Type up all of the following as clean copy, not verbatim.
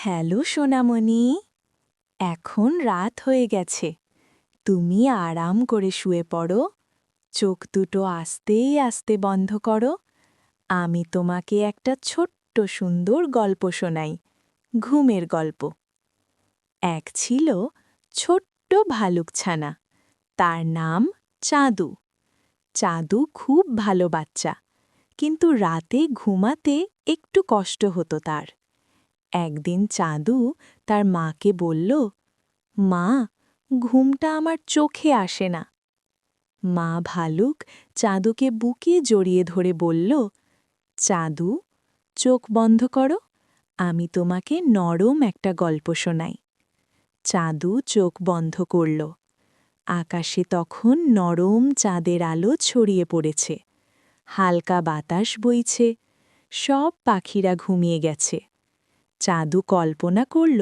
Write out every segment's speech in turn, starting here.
Hello সোনামণি, এখন রাত হয়ে গেছে। তুমি আরাম করে শুয়ে পড়ো, চোখ দুটো আস্তে আস্তে বন্ধ করো। আমি তোমাকে একটা ছোট্ট সুন্দর গল্প শোনাই, ঘুমের গল্প। এক ছিল ছোট্ট ভালুকছানা, তার নাম চাঁদু। চাঁদু খুব ভালো বাচ্চা, কিন্তু রাতে ঘুমাতে একটু কষ্ট হতো তার। একদিন চাঁদু তার মাকে বলল, মা, ঘুমটা আমার চোখে আসে না। মা ভালুক চাঁদুকে বুকে জড়িয়ে ধরে বলল, চাঁদু, চোখ বন্ধ করো, আমি তোমাকে নরম একটা গল্প শোনাই। চাঁদু চোখ বন্ধ করল। আকাশে তখন নরম চাঁদের আলো ছড়িয়ে পড়েছে, হালকা বাতাস বইছে, সব পাখিরা ঘুমিয়ে গেছে। চাঁদু কল্পনা করল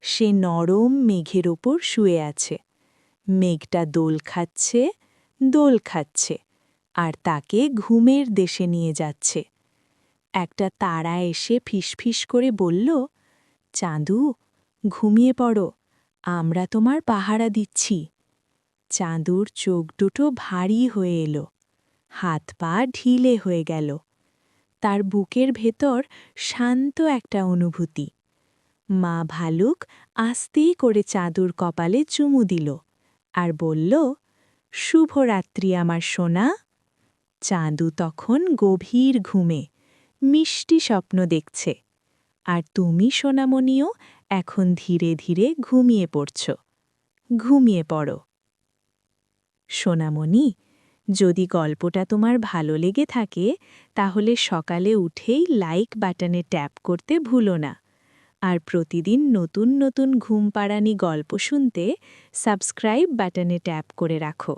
সে নরম মেঘের ওপর শুয়ে আছে। মেঘটা দোল খাচ্ছে, দোল খাচ্ছে, আর তাকে ঘুমের দেশে নিয়ে যাচ্ছে। একটা তারা এসে ফিসফিস করে বলল, চাঁদু, ঘুমিয়ে পড়ো, আমরা তোমার পাহারা দিচ্ছি। চাঁদুর চোখ দুটো ভারী হয়ে এলো, হাত পা ঢিলে হয়ে গেল। তার বুকের ভেতর শান্ত একটা অনুভূতি। মা ভালুক আস্তে করে চাঁদুর কপালে চুমু দিল আর বলল, শুভরাত্রি আমার সোনা। চাঁদু তখন গভীর ঘুমে মিষ্টি স্বপ্ন দেখছে, আর তুমি সোনামণিও এখন ধীরে ধীরে ঘুমিয়ে পড়ছ। ঘুমিয়ে পড়ো। সোনামণি, যদি গল্পটা তোমার ভালো লেগে থাকে তাহলে সকালে উঠেই লাইক বাটনে ট্যাপ করতে ভুলো না। আর প্রতিদিন নতুন নতুন ঘুম পাড়ানি গল্প শুনতে সাবস্ক্রাইব বাটনে ট্যাপ করে রাখো।